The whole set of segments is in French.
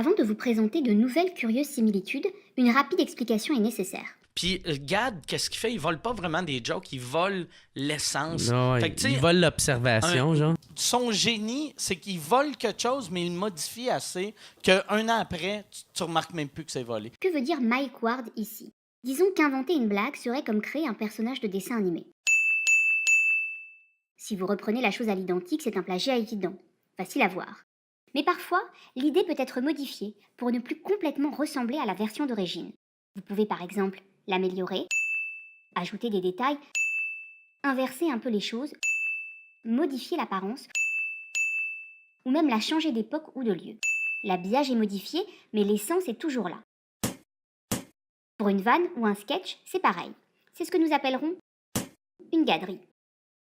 Avant de vous présenter de nouvelles curieuses similitudes, une rapide explication est nécessaire. Puis Gad, qu'est-ce qu'il fait? Il vole pas vraiment des jokes, il vole l'essence. Non, Fait que, tu sais, il vole l'observation, genre. son génie, c'est qu'il vole quelque chose, mais il le modifie assez qu'un an après, tu remarques même plus que c'est volé. Que veut dire Mike Ward ici? Disons qu'inventer une blague serait comme créer un personnage de dessin animé. Si vous reprenez la chose à l'identique, c'est un plagiat évident. Facile à voir. Mais parfois, l'idée peut être modifiée pour ne plus complètement ressembler à la version d'origine. Vous pouvez par exemple l'améliorer, ajouter des détails, inverser un peu les choses, modifier l'apparence, ou même la changer d'époque ou de lieu. L'habillage est modifié, mais l'essence est toujours là. Pour une vanne ou un sketch, c'est pareil. C'est ce que nous appellerons une gaderie.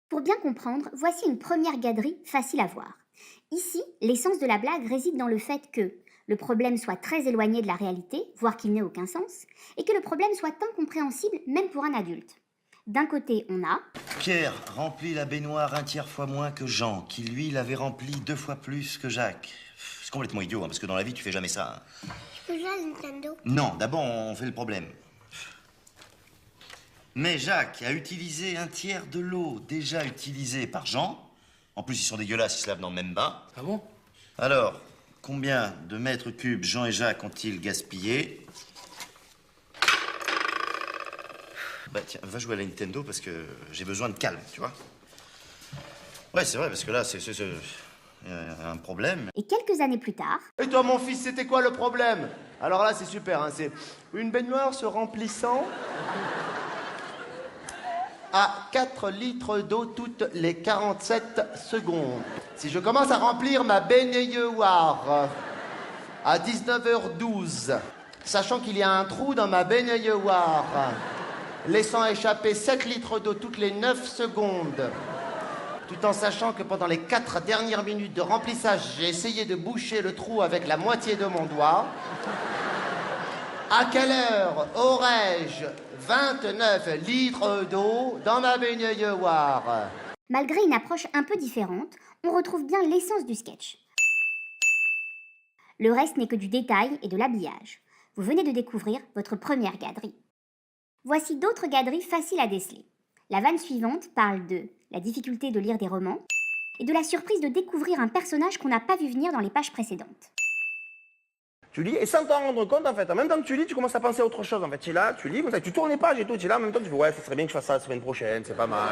Pour bien comprendre, voici une première gaderie facile à voir. Ici, l'essence de la blague réside dans le fait que le problème soit très éloigné de la réalité, voire qu'il n'ait aucun sens, et que le problème soit incompréhensible même pour un adulte. D'un côté, on a... Pierre remplit la baignoire 1/3 fois moins que Jean, qui lui l'avait remplie 2 fois plus que Jacques. C'est complètement idiot, hein, parce que dans la vie, tu fais jamais ça. Hein. Je peux jouer à Nintendo? Non, d'abord, on fait le problème. Mais Jacques a utilisé 1/3 de l'eau déjà utilisée par Jean. En plus, ils sont dégueulasses, ils se lavent dans le même bain. Ah bon? Alors, combien de mètres cubes Jean et Jacques ont-ils gaspillé? Bah tiens, va jouer à la Nintendo parce que j'ai besoin de calme, tu vois. Ouais, c'est vrai, parce que là, c'est un problème. Et quelques années plus tard... Et toi, mon fils, c'était quoi le problème? Alors là, c'est super, hein, c'est une baignoire se remplissant à 4 litres d'eau toutes les 47 secondes. Si je commence à remplir ma baignoire à 19h12, sachant qu'il y a un trou dans ma baignoire, laissant échapper 7 litres d'eau toutes les 9 secondes, tout en sachant que pendant les 4 dernières minutes de remplissage, j'ai essayé de boucher le trou avec la moitié de mon doigt, à quelle heure aurais-je 29 litres d'eau dans ma baignoire? Malgré une approche un peu différente, on retrouve bien l'essence du sketch. Le reste n'est que du détail et de l'habillage. Vous venez de découvrir votre première gaderie. Voici d'autres gaderies faciles à déceler. La vanne suivante parle de la difficulté de lire des romans et de la surprise de découvrir un personnage qu'on n'a pas vu venir dans les pages précédentes. Tu lis et sans t'en rendre compte, en fait, en même temps que tu lis, tu commences à penser à autre chose. En fait, tu es là, tu lis, comme ça, tu tournes les pages et tout, tu es là, en même temps, tu fais ouais, ça serait bien que je fasse ça la semaine prochaine, c'est pas mal.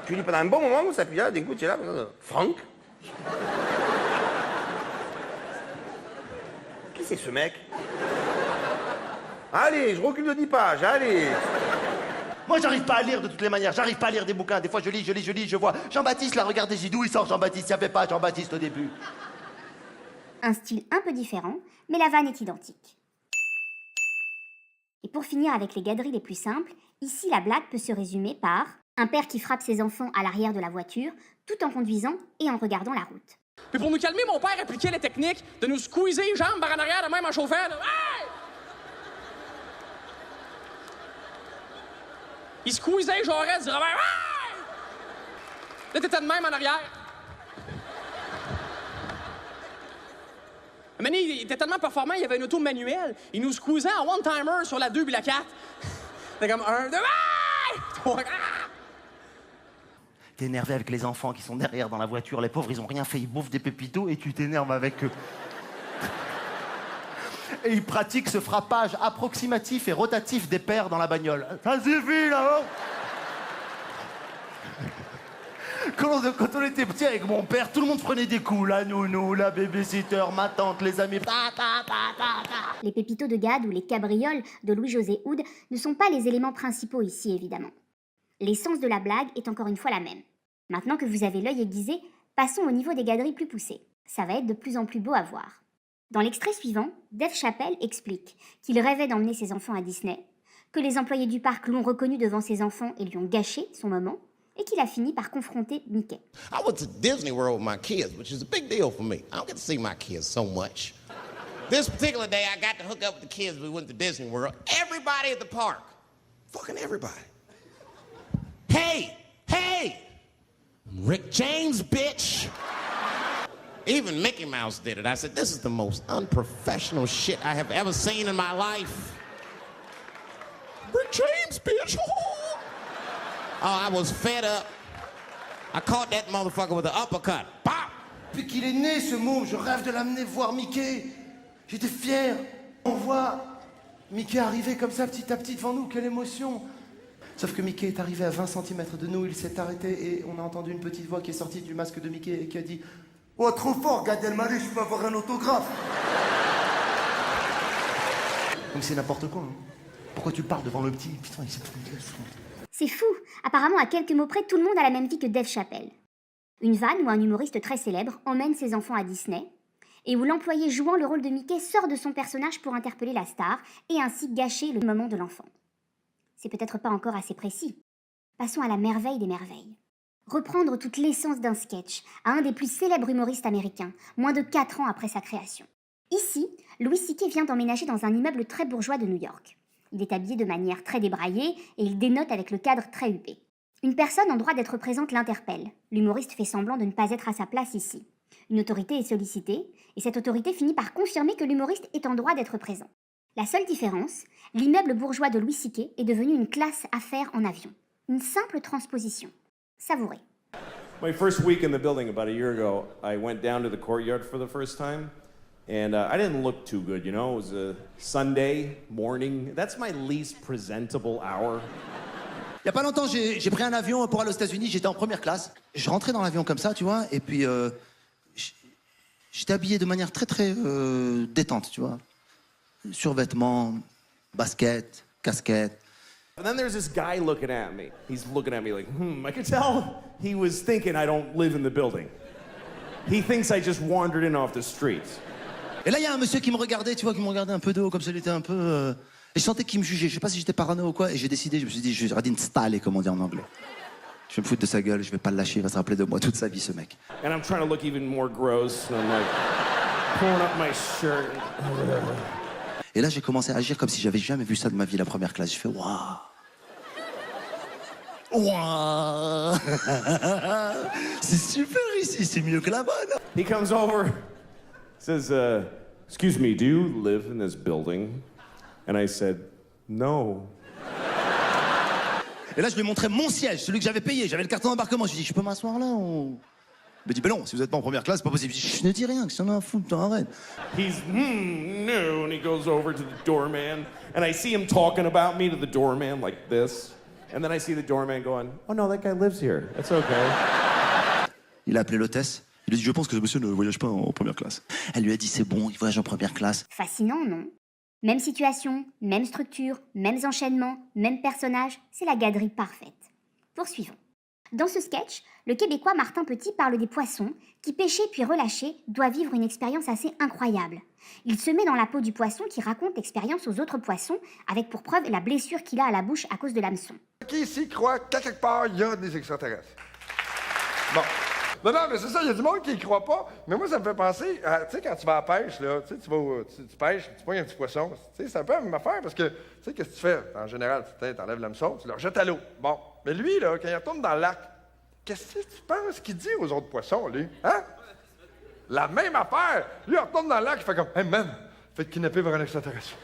Tu lis pendant un bon moment, comme ça, puis là, d'un coup, tu es là, Franck? Qui c'est ce mec? Allez, je recule de 10 pages, allez. Moi, j'arrive pas à lire de toutes les manières, j'arrive pas à lire des bouquins. Des fois, je lis, je vois Jean-Baptiste, là, regardez, j'ai dit d'où il sort Jean-Baptiste, il n'y avait pas Jean-Baptiste au début. Un style un peu différent, mais la vanne est identique. Et pour finir avec les gaderies les plus simples, ici la blague peut se résumer par un père qui frappe ses enfants à l'arrière de la voiture, tout en conduisant et en regardant la route. Puis pour nous calmer, mon père appliquait la technique de nous squeezer les jambes par en arrière, de même en chauffant. Là. Hey! Il squeezait Jaurès du revers. Hey! Là, t'étais de même en arrière. Mais il était tellement performant, il y avait une auto manuelle. Il nous squeezait en one-timer sur la 2 puis la 4. C'était comme 1, 2, hey! 3, T'es énervé avec les enfants qui sont derrière dans la voiture. Les pauvres, ils ont rien fait, ils bouffent des pépitos et tu t'énerves avec eux. Et ils pratiquent ce frappage approximatif et rotatif des pères dans la bagnole. Ça suffit, là-haut! Quand on était petit avec mon père, tout le monde prenait des coups. La nounou, la babysitter, ma tante, les amis. Les pépitos de Gad ou les cabrioles de Louis-José Houd ne sont pas les éléments principaux ici, évidemment. L'essence de la blague est encore une fois la même. Maintenant que vous avez l'œil aiguisé, passons au niveau des gaderies plus poussées. Ça va être de plus en plus beau à voir. Dans l'extrait suivant, Dave Chappelle explique qu'il rêvait d'emmener ses enfants à Disney, que les employés du parc l'ont reconnu devant ses enfants et lui ont gâché son moment, et qu'il a fini par confronter Mickey. I went to Disney World with my kids, which is a big deal for me. I don't get to see my kids so much. This particular day, I got to hook up with the kids. We went to Disney World. Everybody at the park. Fucking everybody. Hey! Hey! I'm Rick James, bitch! Even Mickey Mouse did it. I said, this is the most unprofessional shit I have ever seen in my life. Rick James, bitch. Oh, I was fed up. I caught that motherfucker with an uppercut. Pop! Depuis qu'il est né, ce môme, je rêve de l'amener voir Mickey. J'étais fier. On voit Mickey arriver comme ça, petit à petit, devant nous. Quelle émotion. Sauf que Mickey est arrivé à 20 cm de nous, il s'est arrêté et on a entendu une petite voix qui est sortie du masque de Mickey et qui a dit « Oh, trop fort, Gad Elmaleh, je peux avoir un autographe !» Donc c'est n'importe quoi. Hein. Pourquoi tu parles devant le petit? Putain, il s'est foutu. C'est fou. Apparemment, à quelques mots près, tout le monde a la même vie que Dave Chappelle. Une vanne où un humoriste très célèbre emmène ses enfants à Disney et où l'employé jouant le rôle de Mickey sort de son personnage pour interpeller la star et ainsi gâcher le moment de l'enfant. C'est peut-être pas encore assez précis. Passons à la merveille des merveilles. Reprendre toute l'essence d'un sketch à un des plus célèbres humoristes américains, moins de 4 ans après sa création. Ici, Louis C.K. vient d'emménager dans un immeuble très bourgeois de New York. Il est habillé de manière très débraillée et il dénote avec le cadre très huppé. Une personne en droit d'être présente l'interpelle. L'humoriste fait semblant de ne pas être à sa place ici. Une autorité est sollicitée et cette autorité finit par confirmer que l'humoriste est en droit d'être présent. La seule différence, l'immeuble bourgeois de Louis C.K. est devenu une classe à faire en avion. Une simple transposition. Savourez. My first week in the building about a year ago, I went down to the courtyard for the first time, and I didn't look too good, you know? It was a Sunday morning. That's my least presentable hour. Il y a pas longtemps, j'ai pris un avion pour aller aux États-Unis, j'étais en première classe. Je rentrais dans l'avion comme ça, tu vois, et puis j'étais habillé de manière très très détente, tu vois. Survêtements, basket, casquette. And then there's this guy looking at me. He's looking at me like, I could tell he was thinking I don't live in the building. He thinks I just wandered in off the street. Et là, il y a un monsieur qui me regardait, tu vois, qui me regardait un peu de haut, comme ça, il était un peu... Et je sentais qu'il me jugeait. Je sais pas si j'étais parano ou quoi, et j'ai décidé, je me suis dit, je vais installer, comme on dit en anglais. Je vais me foutre de sa gueule, je vais pas le lâcher, il va se rappeler de moi toute sa vie, ce mec. And I'm trying to look even more gross, and I'm like, pulling up my shirt. Et là, j'ai commencé à agir comme si j'avais jamais vu ça de ma vie, la première classe. Je fais waouh, waouh, c'est super ici, c'est mieux que là-bas. Là. He comes over, says, excuse me, do you live in this building? And I said, no. Et là, je lui ai montré mon siège, celui que j'avais payé. J'avais le carton d'embarquement. Je lui ai dit, je peux m'asseoir là ou... Il m'a dit, ben non, si vous êtes pas en première classe, c'est pas possible. Je ne dis rien, que ça en a à foutre, t'en arrête. He's, no, and he goes over to the doorman, and I see him talking about me to the doorman like this. And then I see the doorman going, oh no, that guy lives here. That's okay. Il a appelé l'hôtesse. Il lui a dit, je pense que ce monsieur ne voyage pas en première classe. Elle lui a dit, c'est bon, il voyage en première classe. Fascinant, non? Même situation, même structure, mêmes enchaînements, même personnage, c'est la gaderie parfaite. Poursuivons. Dans ce sketch, le Québécois Martin Petit parle des poissons qui, pêchés puis relâchés, doivent vivre une expérience assez incroyable. Il se met dans la peau du poisson qui raconte l'expérience aux autres poissons, avec pour preuve la blessure qu'il a à la bouche à cause de l'hameçon. Qui ici croit qu'à quelque part, il y a des extraterrestres? Bon. Non, mais c'est ça, il y a du monde qui y croit pas. Mais moi, ça me fait penser à, tu sais, quand tu vas à la pêche, là, tu vas, tu pêches, tu pognes un petit poisson. Tu sais, c'est un peu la même affaire parce que, tu sais, qu'est-ce que tu fais? En général, tu t'enlèves l'hameçon, tu le rejettes à l'eau. Bon. Mais lui, là, quand il retourne dans le lac, qu'est-ce que tu penses qu'il dit aux autres poissons, lui? Hein? La même affaire! Lui, il retourne dans le lac, il fait comme, hey man, faites kidnapper par un extraterrestre.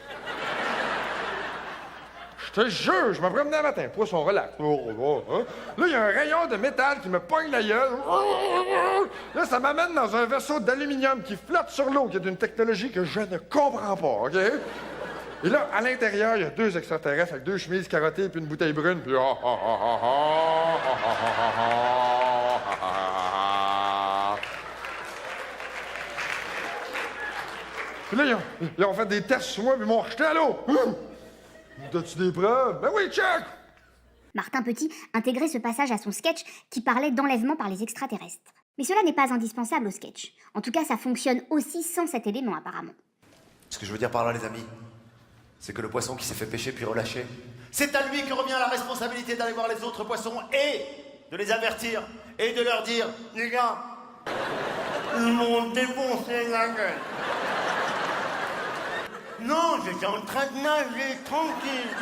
Je te jure, je me promenais un matin, poisson relax. Là, il y a un rayon de métal qui me pogne la gueule. Là, ça m'amène dans un vaisseau d'aluminium qui flotte sur l'eau, qui est d'une technologie que je ne comprends pas, OK? Et là, à l'intérieur, il y a 2 extraterrestres avec 2 chemises carottées puis une bouteille brune, puis... Puis là, ils ont fait des tests sur moi, puis ils m'ont rejeté à l'eau. As-tu des preuves? Ben oui, check! Martin Petit intégrait ce passage à son sketch qui parlait d'enlèvement par les extraterrestres. Mais cela n'est pas indispensable au sketch. En tout cas, ça fonctionne aussi sans cet élément, apparemment. Ce que je veux dire par là, les amis, c'est que le poisson qui s'est fait pêcher puis relâché, c'est à lui que revient la responsabilité d'aller voir les autres poissons et de les avertir et de leur dire, les gars, ils m'ont défoncé la gueule. Non, j'étais en train de nager, tranquille.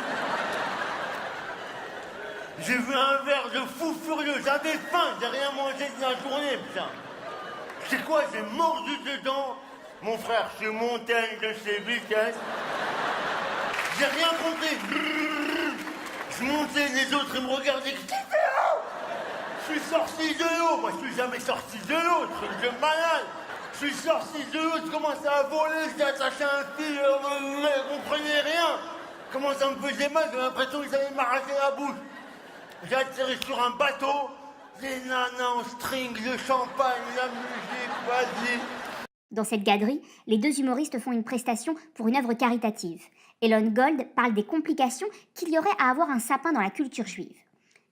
J'ai vu un verre de fou furieux, j'avais faim, j'ai rien mangé de la journée, putain. C'est quoi, j'ai mordu dedans? Mon frère, je suis monté à une de ces vitesses. J'ai rien compris. Je montais, les autres, ils me regardaient. Qu'est-ce que tu fais là? Je suis sorti de l'eau. Moi, je suis jamais sorti de l'eau, truc de malade. Je suis sorti de l'eau, je commençais à voler, j'étais attaché à un fil, je comprenais rien. Comment ça me faisait mal, j'avais l'impression qu'ils allaient m'arracher la bouche. J'ai atterri sur un bateau, des nanas en string, le champagne, la musique, vas-y. Dans cette gaderie, les deux humoristes font une prestation pour une œuvre caritative. Elon Gold parle des complications qu'il y aurait à avoir un sapin dans la culture juive.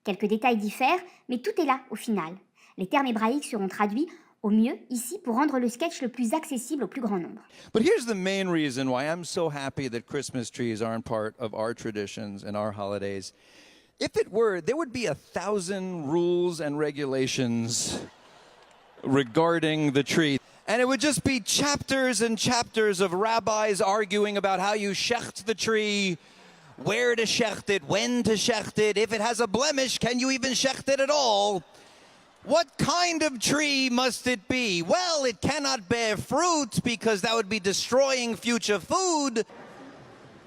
Quelques détails diffèrent, mais tout est là au final. Les termes hébraïques seront traduits au mieux ici pour rendre le sketch le plus accessible au plus grand nombre. But here's the main reason why I'm so happy that Christmas trees aren't part of our traditions and our holidays. If it were, there would be 1,000 rules and regulations regarding the tree. And it would just be chapters and chapters of rabbis arguing about how you shecht the tree, where to shecht it, when to shecht it, if it has a blemish, can you even shecht it at all? What kind of tree must it be? Well, it cannot bear fruit because that would be destroying future food.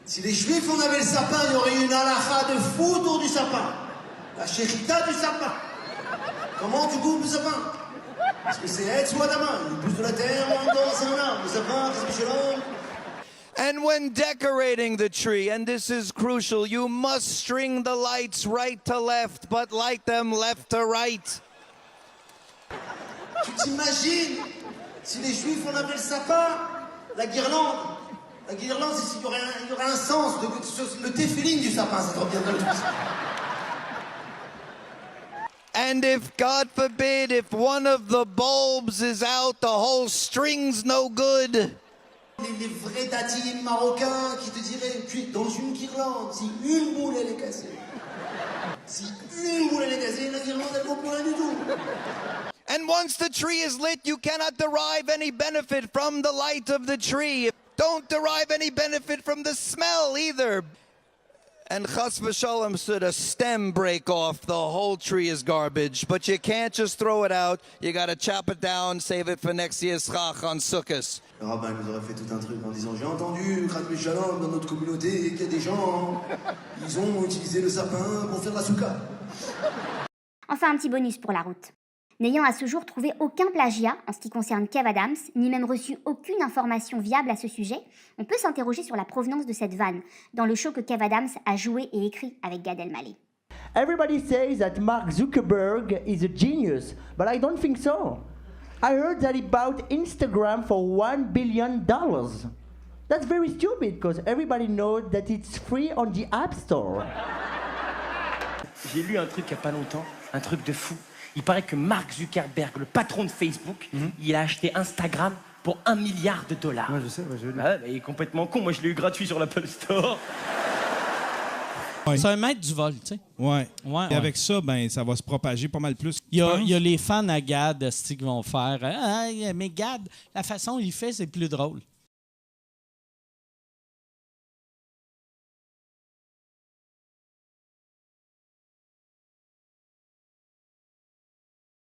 Si les Juifs en avaient le sapin, il y aurait une halakha de fou autour du sapin. La shechita du sapin. Comment tu coupes le sapin? Parce que c'est Etz ou Adama. Il pousse de la terre, on dans un arbre. Le sapin, c'est Shalom. And when decorating the tree, and this is crucial, you must string the lights right to left, but light them left to right. Tu t'imagines si les Juifs en avaient le sapin, la guirlande, il y aurait un sens, le téphiline du sapin, ça te reviendrait le plus. And if, God forbid, if one of the bulbs is out, the whole string's no good. Les vrais datim marocains qui te diraient, tu es dans une guirlande, si une boule elle est cassée. Si une boule elle est cassée, la guirlande elle vaut plus rien du tout. And once the tree is lit, you cannot derive any benefit from the light of the tree. Don't derive any benefit from the smell either. And chas v'shalom, should a stem break off, the whole tree is garbage. But you can't just throw it out. You got to chop it down, save it for next year's chach on Sukkot. Le rabbin nous aurait fait tout un truc en disant, j'ai entendu, chas v'shalom, dans notre communauté, qu'il y a des gens, ils ont utilisé le sapin pour faire la soukha. Enfin, un petit bonus pour la route. N'ayant à ce jour trouvé aucun plagiat en ce qui concerne Kev Adams, ni même reçu aucune information viable à ce sujet, on peut s'interroger sur la provenance de cette vanne dans le show que Kev Adams a joué et écrit avec Gad Elmaleh. Everybody says that Mark Zuckerberg is a genius, but I don't think so. I heard that he bought Instagram for $1 billion. That's very stupid because everybody knows that it's free on the App Store. J'ai lu un truc il n'y a pas longtemps, un truc de fou. Il paraît que Mark Zuckerberg, le patron de Facebook, il a acheté Instagram pour $1 milliard. Ouais, je sais, ouais, j'ai lu. Ah, mais il est complètement con. Moi, je l'ai eu gratuit sur l'Apple Store. Ouais. C'est un maître du vol, tu sais. Ouais. Et avec ça, ben, ça va se propager pas mal plus. Il y a les fans à Gad qui vont faire « Ah, mais Gad, la façon il fait, c'est plus drôle. »